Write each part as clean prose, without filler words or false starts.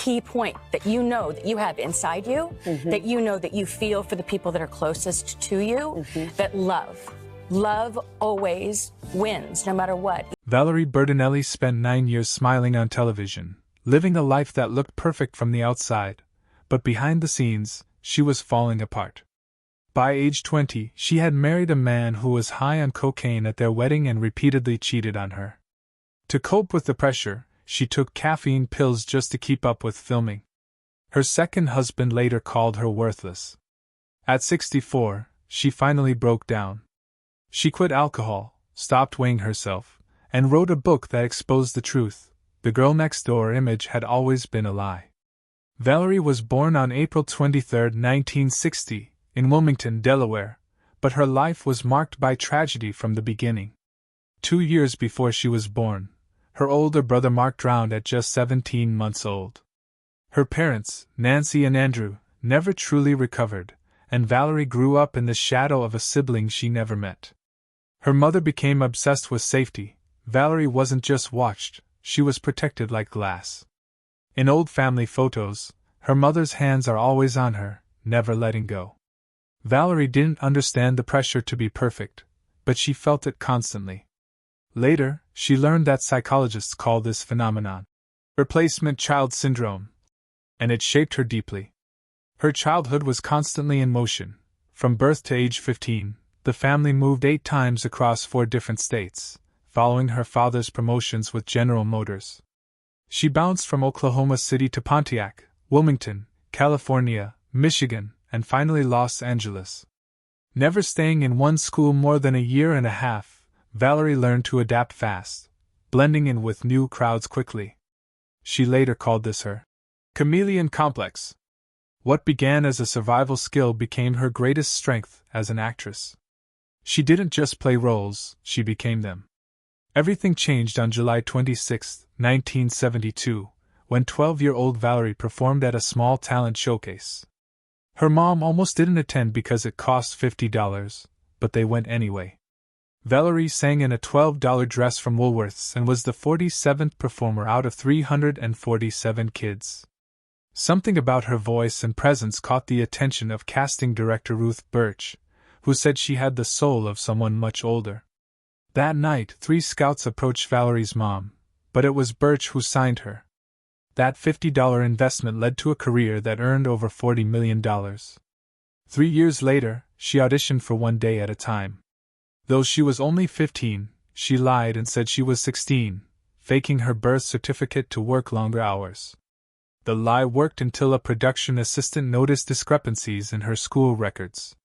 key point that you know that you have inside you, that you know that you feel for the people that are closest to you, that love always wins, no matter what. Valerie Bertinelli spent 9 years smiling on television, living a life that looked perfect from the outside, but behind the scenes, she was falling apart. By age 20, she had married a man who was high on cocaine at their wedding and repeatedly cheated on her. To cope with the pressure, she took caffeine pills just to keep up with filming. Her second husband later called her worthless. At 64, she finally broke down. She quit alcohol, stopped weighing herself, and wrote a book that exposed the truth. The girl next door image had always been a lie. Valerie was born on April 23, 1960, in Wilmington, Delaware, but her life was marked by tragedy from the beginning. 2 years before she was born, her older brother Mark drowned at just 17 months old. Her parents, Nancy and Andrew, never truly recovered, and Valerie grew up in the shadow of a sibling she never met. Her mother became obsessed with safety. Valerie wasn't just watched, she was protected like glass. In old family photos, her mother's hands are always on her, never letting go. Valerie didn't understand the pressure to be perfect, but she felt it constantly. Later, she learned that psychologists call this phenomenon replacement child syndrome, and it shaped her deeply. Her childhood was constantly in motion. From birth to age 15, the family moved 8 times across 4 different states, following her father's promotions with General Motors. She bounced from Oklahoma City to Pontiac, Wilmington, California, Michigan, and finally Los Angeles. Never staying in one school more than a year and a half, Valerie learned to adapt fast, blending in with new crowds quickly. She later called this her chameleon complex. What began as a survival skill became her greatest strength as an actress. She didn't just play roles, she became them. Everything changed on July 26, 1972, when 12-year-old Valerie performed at a small talent showcase. Her mom almost didn't attend because it cost $50, but they went anyway. Valerie sang in a $12 dress from Woolworth's and was the 47th performer out of 347 kids. Something about her voice and presence caught the attention of casting director Ruth Birch, who said she had the soul of someone much older. That night, 3 scouts approached Valerie's mom, but it was Birch who signed her. That $50 investment led to a career that earned over $40 million. 3 years later, she auditioned for One Day at a Time. Though she was only 15, she lied and said she was 16, faking her birth certificate to work longer hours. The lie worked until a production assistant noticed discrepancies in her school records.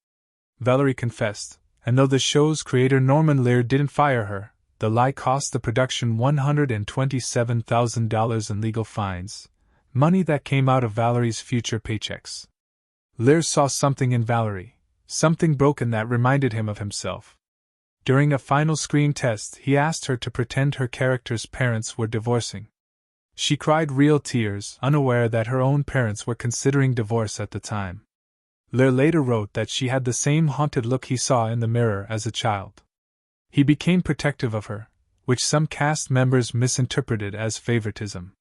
Valerie confessed, and though the show's creator Norman Lear didn't fire her, the lie cost the production $127,000 in legal fines, money that came out of Valerie's future paychecks. Lear saw something in Valerie, something broken that reminded him of himself. During a final screen test, he asked her to pretend her character's parents were divorcing. She cried real tears, unaware that her own parents were considering divorce at the time. Lear later wrote that she had the same haunted look he saw in the mirror as a child. He became protective of her, which some cast members misinterpreted as favoritism.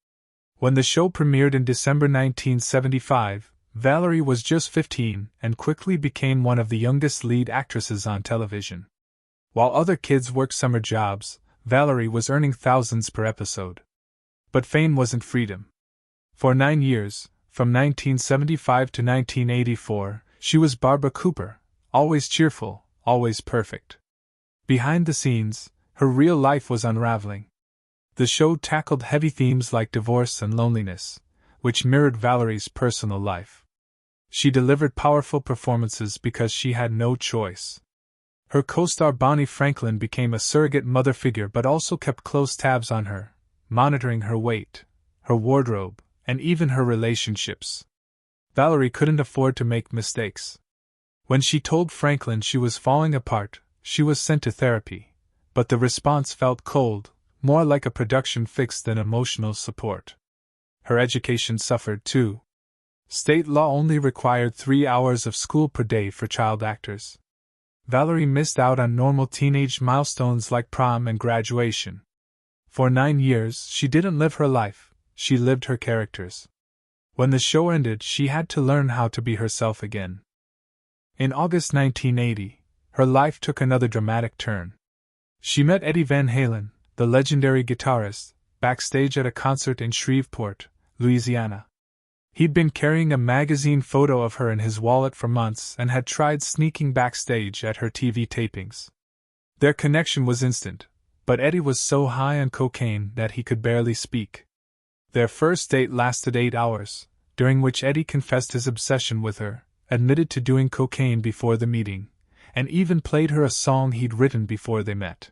When the show premiered in December 1975, Valerie was just 15 and quickly became one of the youngest lead actresses on television. While other kids worked summer jobs, Valerie was earning thousands per episode. But fame wasn't freedom. For 9 years, from 1975 to 1984, she was Barbara Cooper, always cheerful, always perfect. Behind the scenes, her real life was unraveling. The show tackled heavy themes like divorce and loneliness, which mirrored Valerie's personal life. She delivered powerful performances because she had no choice. Her co-star Bonnie Franklin became a surrogate mother figure but also kept close tabs on her, monitoring her weight, her wardrobe, and even her relationships. Valerie couldn't afford to make mistakes. When she told Franklin she was falling apart, she was sent to therapy, but the response felt cold, more like a production fix than emotional support. Her education suffered too. State law only required 3 hours of school per day for child actors. Valerie missed out on normal teenage milestones like prom and graduation. For 9 years, she didn't live her life, she lived her characters. When the show ended, she had to learn how to be herself again. In August 1980, her life took another dramatic turn. She met Eddie Van Halen, the legendary guitarist, backstage at a concert in Shreveport, Louisiana. He'd been carrying a magazine photo of her in his wallet for months and had tried sneaking backstage at her TV tapings. Their connection was instant, but Eddie was so high on cocaine that he could barely speak. Their first date lasted 8 hours, during which Eddie confessed his obsession with her, admitted to doing cocaine before the meeting, and even played her a song he'd written before they met.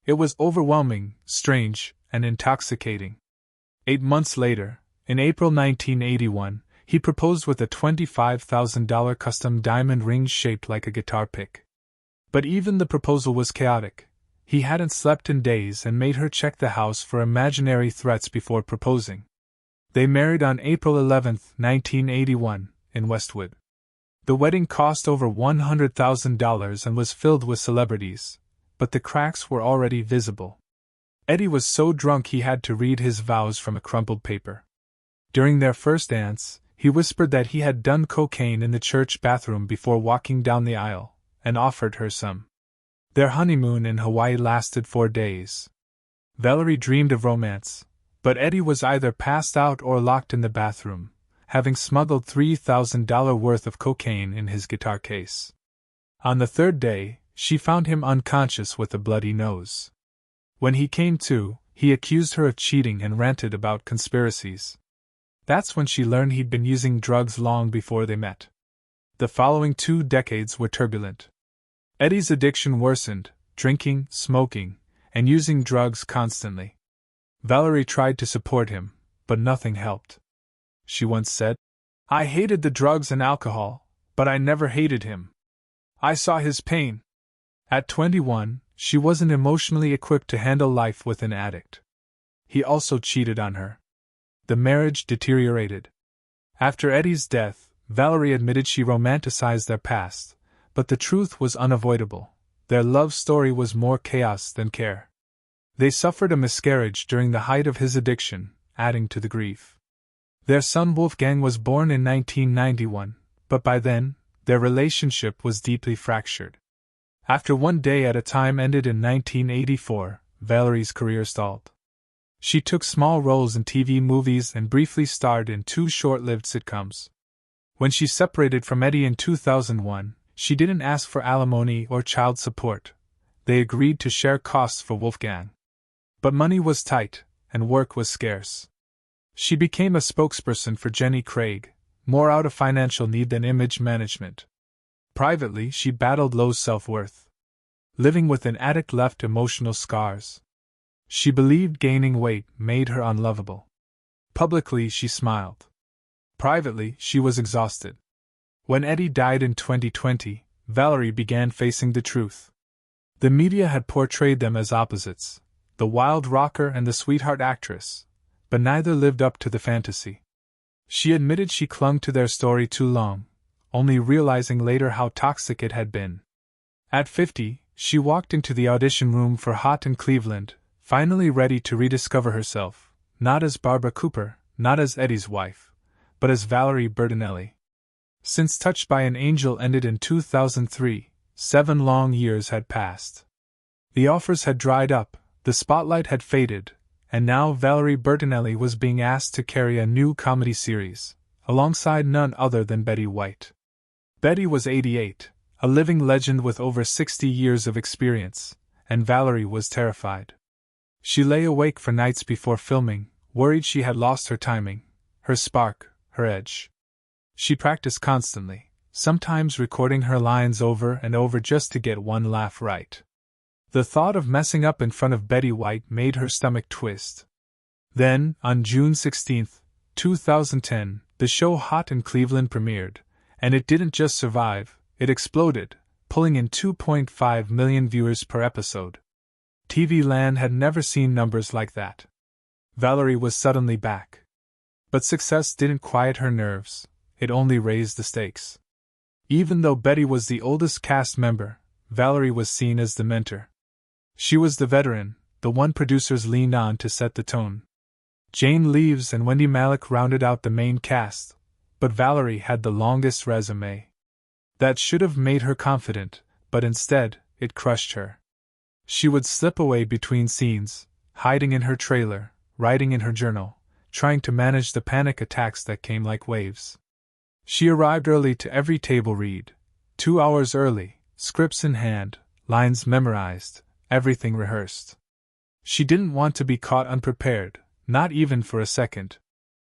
It was overwhelming, strange, and intoxicating. 8 months later, in April 1981, he proposed with a $25,000 custom diamond ring shaped like a guitar pick. But even the proposal was chaotic. He hadn't slept in days and made her check the house for imaginary threats before proposing. They married on April 11, 1981, in Westwood. The wedding cost over $100,000 and was filled with celebrities, but the cracks were already visible. Eddie was so drunk he had to read his vows from a crumpled paper. During their first dance, he whispered that he had done cocaine in the church bathroom before walking down the aisle, and offered her some. Their honeymoon in Hawaii lasted 4 days. Valerie dreamed of romance, but Eddie was either passed out or locked in the bathroom, having smuggled $3,000 worth of cocaine in his guitar case. On the third day, she found him unconscious with a bloody nose. When he came to, he accused her of cheating and ranted about conspiracies. That's when she learned he'd been using drugs long before they met. The following 2 decades were turbulent. Eddie's addiction worsened, drinking, smoking, and using drugs constantly. Valerie tried to support him, but nothing helped. She once said, "I hated the drugs and alcohol, but I never hated him. I saw his pain." At 21, she wasn't emotionally equipped to handle life with an addict. He also cheated on her. The marriage deteriorated. After Eddie's death, Valerie admitted she romanticized their past, but the truth was unavoidable. Their love story was more chaos than care. They suffered a miscarriage during the height of his addiction, adding to the grief. Their son Wolfgang was born in 1991, but by then, their relationship was deeply fractured. After One Day at a Time ended in 1984, Valerie's career stalled. She took small roles in TV movies and briefly starred in 2 short-lived sitcoms. When she separated from Eddie in 2001, she didn't ask for alimony or child support. They agreed to share costs for Wolfgang. But money was tight, and work was scarce. She became a spokesperson for Jenny Craig, more out of financial need than image management. Privately, she battled low self-worth. Living with an addict left emotional scars. She believed gaining weight made her unlovable. Publicly, she smiled. Privately, she was exhausted. When Eddie died in 2020, Valerie began facing the truth. The media had portrayed them as opposites, the wild rocker and the sweetheart actress, but neither lived up to the fantasy. She admitted she clung to their story too long, only realizing later how toxic it had been. At 50, she walked into the audition room for Hot in Cleveland, finally ready to rediscover herself, not as Barbara Cooper, not as Eddie's wife, but as Valerie Bertinelli. Since Touched by an Angel ended in 2003, 7 long years had passed. The offers had dried up, the spotlight had faded, and now Valerie Bertinelli was being asked to carry a new comedy series, alongside none other than Betty White. Betty was 88, a living legend with over 60 years of experience, and Valerie was terrified. She lay awake for nights before filming, worried she had lost her timing, her spark, her edge. She practiced constantly, sometimes recording her lines over and over just to get one laugh right. The thought of messing up in front of Betty White made her stomach twist. Then, on June 16, 2010, the show Hot in Cleveland premiered, and it didn't just survive, it exploded, pulling in 2.5 million viewers per episode. TV Land had never seen numbers like that. Valerie was suddenly back. But success didn't quiet her nerves, it only raised the stakes. Even though Betty was the oldest cast member, Valerie was seen as the mentor. She was the veteran, the one producers leaned on to set the tone. Jane Leeves and Wendy Malick rounded out the main cast, but Valerie had the longest resume. That should have made her confident, but instead, it crushed her. She would slip away between scenes, hiding in her trailer, writing in her journal, trying to manage the panic attacks that came like waves. She arrived early to every table read, 2 hours early, scripts in hand, lines memorized, everything rehearsed. She didn't want to be caught unprepared, not even for a second.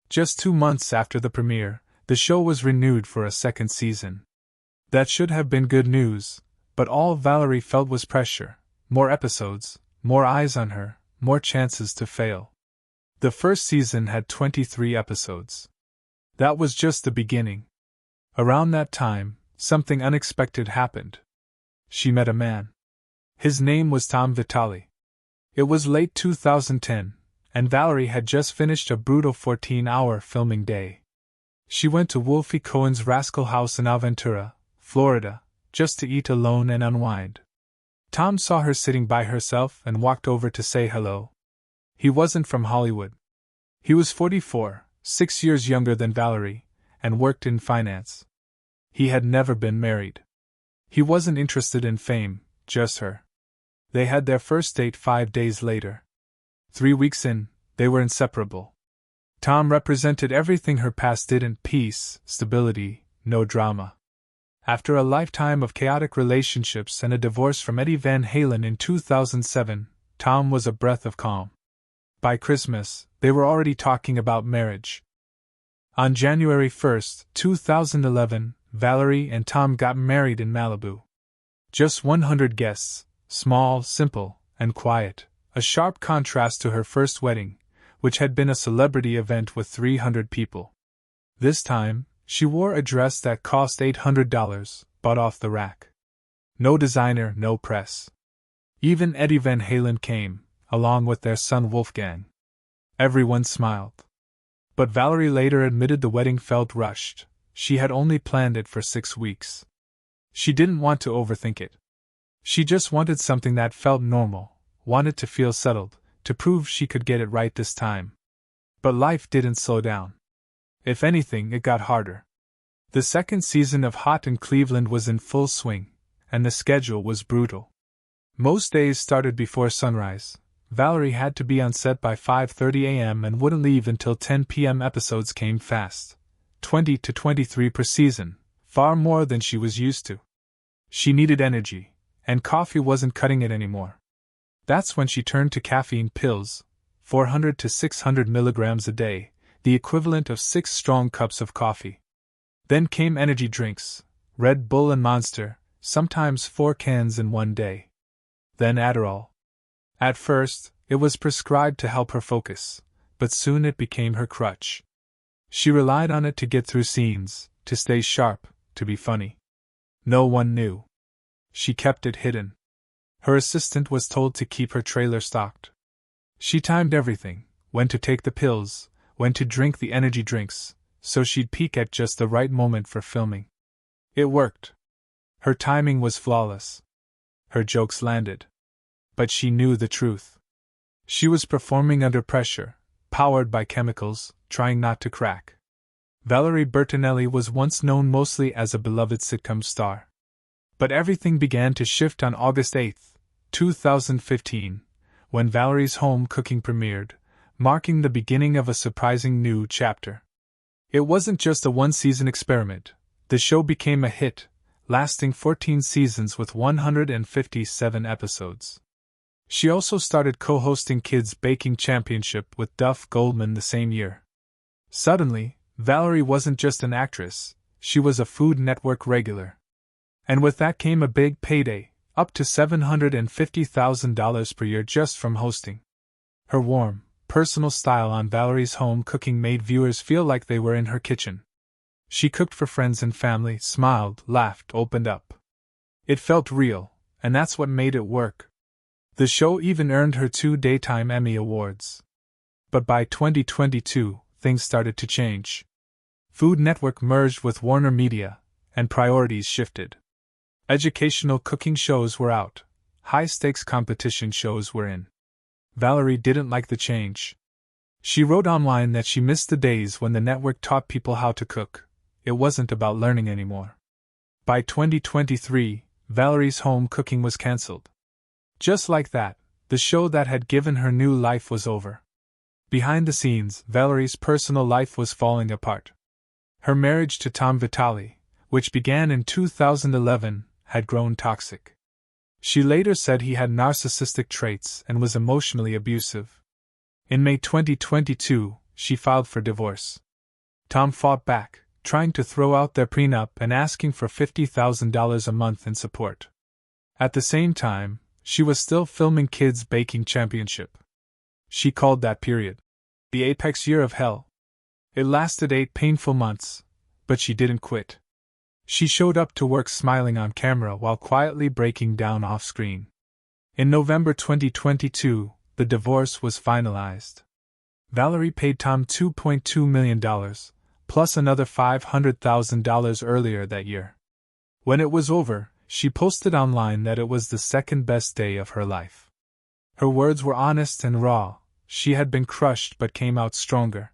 Just 2 months after the premiere, the show was renewed for a second season. That should have been good news, but all Valerie felt was pressure. More episodes, more eyes on her, more chances to fail. The first season had 23 episodes. That was just the beginning. Around that time, something unexpected happened. She met a man. His name was Tom Vitale. It was late 2010, and Valerie had just finished a brutal 14-hour filming day. She went to Wolfie Cohen's Rascal House in Aventura, Florida, just to eat alone and unwind. Tom saw her sitting by herself and walked over to say hello. He wasn't from Hollywood. He was 44, 6 years younger than Valerie, and worked in finance. He had never been married. He wasn't interested in fame, just her. They had their first date 5 days later. 3 weeks in, they were inseparable. Tom represented everything her past didn't: peace, stability, no drama. After a lifetime of chaotic relationships and a divorce from Eddie Van Halen in 2007, Tom was a breath of calm. By Christmas, they were already talking about marriage. On January 1, 2011, Valerie and Tom got married in Malibu. Just 100 guests, small, simple, and quiet, a sharp contrast to her first wedding, which had been a celebrity event with 300 people. This time, she wore a dress that cost $800, bought off the rack. No designer, no press. Even Eddie Van Halen came, along with their son Wolfgang. Everyone smiled. But Valerie later admitted the wedding felt rushed. She had only planned it for 6 weeks. She didn't want to overthink it. She just wanted something that felt normal, wanted to feel settled, to prove she could get it right this time. But life didn't slow down. If anything, it got harder. The second season of Hot in Cleveland was in full swing, and the schedule was brutal. Most days started before sunrise. Valerie had to be on set by 5:30 a.m. and wouldn't leave until 10 p.m. Episodes came fast. 20 to 23 per season, far more than she was used to. She needed energy, and coffee wasn't cutting it anymore. That's when she turned to caffeine pills, 400 to 600 milligrams a day, the equivalent of 6 strong cups of coffee. Then came energy drinks, Red Bull and Monster, sometimes 4 cans in one day. Then Adderall. At first, it was prescribed to help her focus, but soon it became her crutch. She relied on it to get through scenes, to stay sharp, to be funny. No one knew. She kept it hidden. Her assistant was told to keep her trailer stocked. She timed everything, when to take the pills, when to drink the energy drinks, so she'd peak at just the right moment for filming. It worked. Her timing was flawless. Her jokes landed. But she knew the truth. She was performing under pressure, powered by chemicals, trying not to crack. Valerie Bertinelli was once known mostly as a beloved sitcom star. But everything began to shift on August 8, 2015, when Valerie's Home Cooking premiered, marking the beginning of a surprising new chapter. It wasn't just a one-season experiment. The show became a hit, lasting 14 seasons with 157 episodes. She also started co-hosting Kids Baking Championship with Duff Goldman the same year. Suddenly, Valerie wasn't just an actress, she was a Food Network regular. And with that came a big payday, up to $750,000 per year just from hosting. Her warm, personal style on Valerie's Home Cooking made viewers feel like they were in her kitchen. She cooked for friends and family, smiled, laughed, opened up. It felt real, and that's what made it work. The show even earned her 2 Daytime Emmy Awards. But by 2022, things started to change. Food Network merged with Warner Media, and priorities shifted. Educational cooking shows were out. High-stakes competition shows were in. Valerie didn't like the change. She wrote online that she missed the days when the network taught people how to cook. It wasn't about learning anymore. By 2023, Valerie's home cooking was cancelled. Just like that, the show that had given her new life was over. Behind the scenes, Valerie's personal life was falling apart. Her marriage to Tom Vitale, which began in 2011, had grown toxic. She later said he had narcissistic traits and was emotionally abusive. In May 2022, she filed for divorce. Tom fought back, trying to throw out their prenup and asking for $50,000 a month in support. At the same time, she was still filming Kids Baking Championship. She called that period the apex year of hell. It lasted 8 painful months, but she didn't quit. She showed up to work smiling on camera while quietly breaking down off-screen. In November 2022, the divorce was finalized. Valerie paid Tom $2.2 million, plus another $500,000 earlier that year. When it was over, she posted online that it was the second best day of her life. Her words were honest and raw. She had been crushed but came out stronger.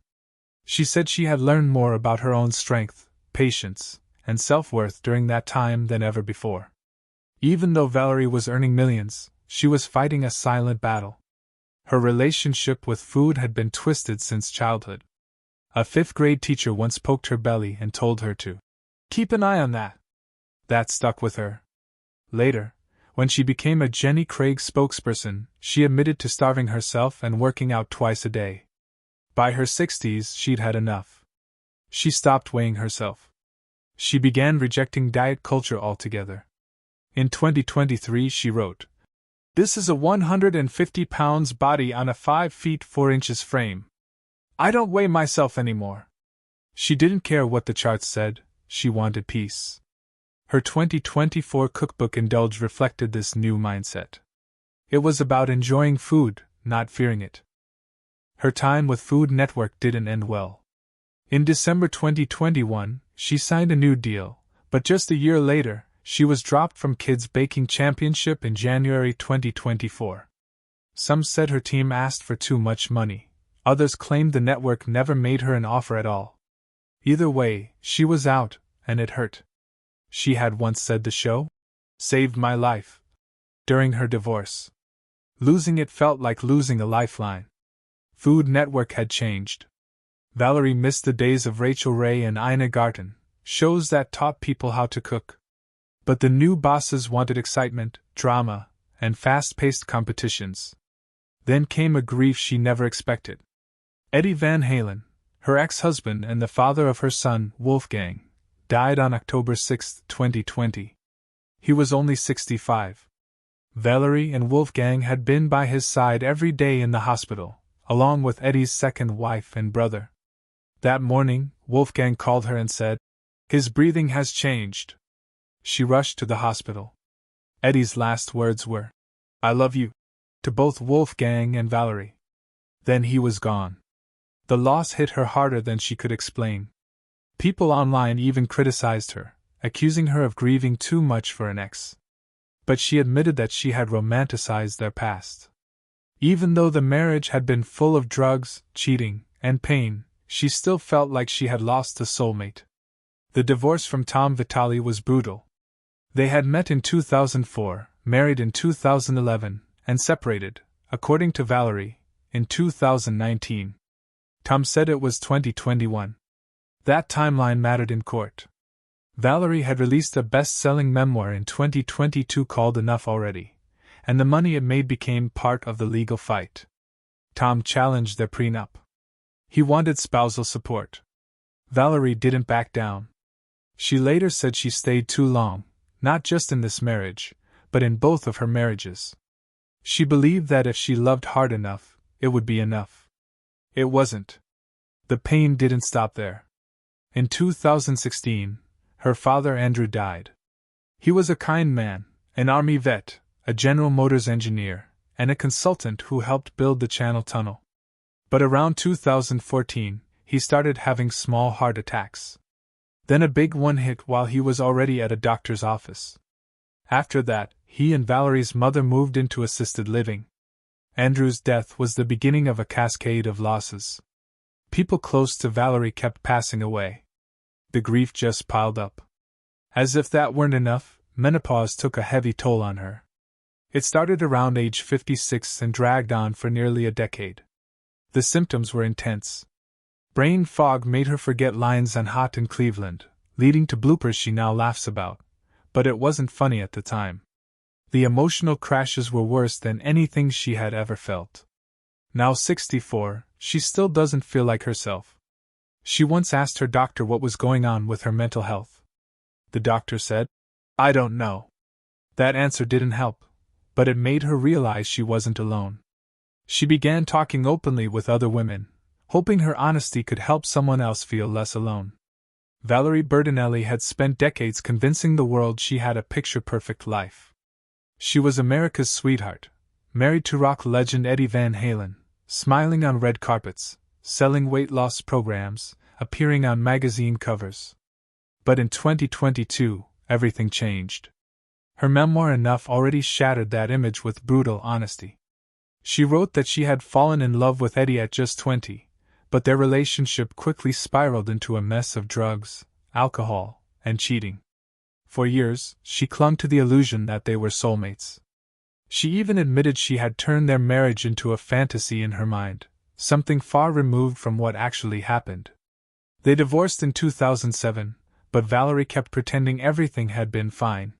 She said she had learned more about her own strength, patience, and self-worth during that time than ever before. Even though Valerie was earning millions, she was fighting a silent battle. Her relationship with food had been twisted since childhood. A 5th-grade teacher once poked her belly and told her to keep an eye on that. That stuck with her. Later, when she became a Jenny Craig spokesperson, she admitted to starving herself and working out twice a day. By her 60s, she'd had enough. She stopped weighing herself. She began rejecting diet culture altogether. In 2023, she wrote, "This is a 150 pounds body on a 5 feet 4 inches frame. I don't weigh myself anymore." She didn't care what the charts said, she wanted peace. Her 2024 cookbook Indulge reflected this new mindset. It was about enjoying food, not fearing it. Her time with Food Network didn't end well. In December 2021, she signed a new deal, but just a year later, she was dropped from Kids Baking Championship in January 2024. Some said her team asked for too much money. Others claimed the network never made her an offer at all. Either way, she was out, and it hurt. She had once said the show saved my life during her divorce. Losing it felt like losing a lifeline. Food Network had changed. Valerie missed the days of Rachel Ray and Ina Garten, shows that taught people how to cook. But the new bosses wanted excitement, drama, and fast-paced competitions. Then came a grief she never expected. Eddie Van Halen, her ex-husband and the father of her son, Wolfgang, died on October 6, 2020. He was only 65. Valerie and Wolfgang had been by his side every day in the hospital, along with Eddie's second wife and brother. That morning, Wolfgang called her and said, "His breathing has changed." She rushed to the hospital. Eddie's last words were, "I love you," to both Wolfgang and Valerie. Then he was gone. The loss hit her harder than she could explain. People online even criticized her, accusing her of grieving too much for an ex. But she admitted that she had romanticized their past. Even though the marriage had been full of drugs, cheating, and pain, she still felt like she had lost a soulmate. The divorce from Tom Vitale was brutal. They had met in 2004, married in 2011, and separated, according to Valerie, in 2019. Tom said it was 2021. That timeline mattered in court. Valerie had released a best-selling memoir in 2022 called Enough Already, and the money it made became part of the legal fight. Tom challenged their prenup. He wanted spousal support. Valerie didn't back down. She later said she stayed too long, not just in this marriage, but in both of her marriages. She believed that if she loved hard enough, it would be enough. It wasn't. The pain didn't stop there. In 2016, her father Andrew died. He was a kind man, an Army vet, a General Motors engineer, and a consultant who helped build the Channel Tunnel. But around 2014, he started having small heart attacks. Then a big one hit while he was already at a doctor's office. After that, he and Valerie's mother moved into assisted living. Andrew's death was the beginning of a cascade of losses. people close to Valerie kept passing away. The grief just piled up. As if that weren't enough, menopause took a heavy toll on her. It started around age 56 and dragged on for nearly a decade. The symptoms were intense. Brain fog made her forget lines on Hot in Cleveland, leading to bloopers she now laughs about, but it wasn't funny at the time. The emotional crashes were worse than anything she had ever felt. Now 64, she still doesn't feel like herself. She once asked her doctor what was going on with her mental health. The doctor said, "I don't know." That answer didn't help, but it made her realize she wasn't alone. She began talking openly with other women, hoping her honesty could help someone else feel less alone. Valerie Bertinelli had spent decades convincing the world she had a picture-perfect life. She was America's sweetheart, married to rock legend Eddie Van Halen, smiling on red carpets, selling weight loss programs, appearing on magazine covers. But in 2022, everything changed. Her memoir Enough already shattered that image with brutal honesty. She wrote that she had fallen in love with Eddie at just 20, but their relationship quickly spiraled into a mess of drugs, alcohol, and cheating. For years, she clung to the illusion that they were soulmates. She even admitted she had turned their marriage into a fantasy in her mind, something far removed from what actually happened. They divorced in 2007, but Valerie kept pretending everything had been fine.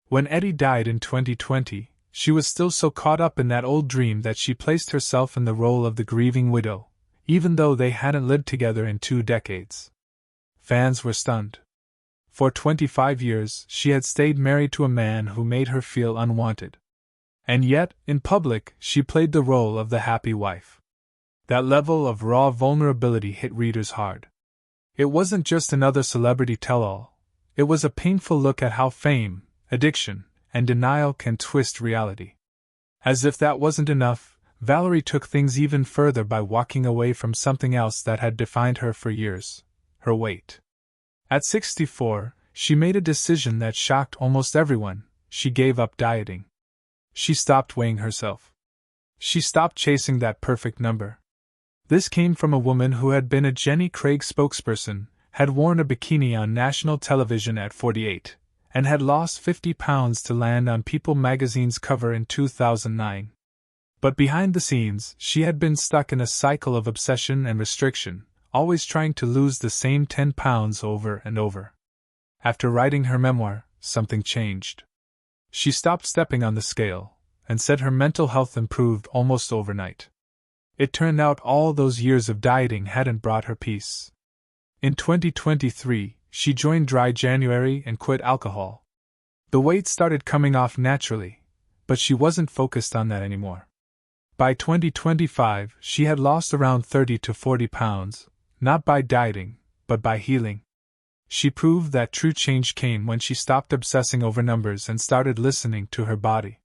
When Eddie died in 2020, she was still so caught up in that old dream that she placed herself in the role of the grieving widow, even though they hadn't lived together in 2 decades. Fans were stunned. For 25 years, she had stayed married to a man who made her feel unwanted. And yet, in public, she played the role of the happy wife. That level of raw vulnerability hit readers hard. It wasn't just another celebrity tell-all. It was a painful look at how fame, addiction, and denial can twist reality. As if that wasn't enough, Valerie took things even further by walking away from something else that had defined her for years: her weight. At 64, she made a decision that shocked almost everyone. She gave up dieting. She stopped weighing herself. She stopped chasing that perfect number. This came from a woman who had been a Jenny Craig spokesperson, had worn a bikini on national television at 48, and had lost 50 pounds to land on People magazine's cover in 2009. But behind the scenes, she had been stuck in a cycle of obsession and restriction, always trying to lose the same 10 pounds over and over. After writing her memoir, something changed. She stopped stepping on the scale, and said her mental health improved almost overnight. It turned out all those years of dieting hadn't brought her peace. In 2023, she joined Dry January and quit alcohol. The weight started coming off naturally, but she wasn't focused on that anymore. By 2025, she had lost around 30 to 40 pounds, not by dieting, but by healing. She proved that true change came when she stopped obsessing over numbers and started listening to her body.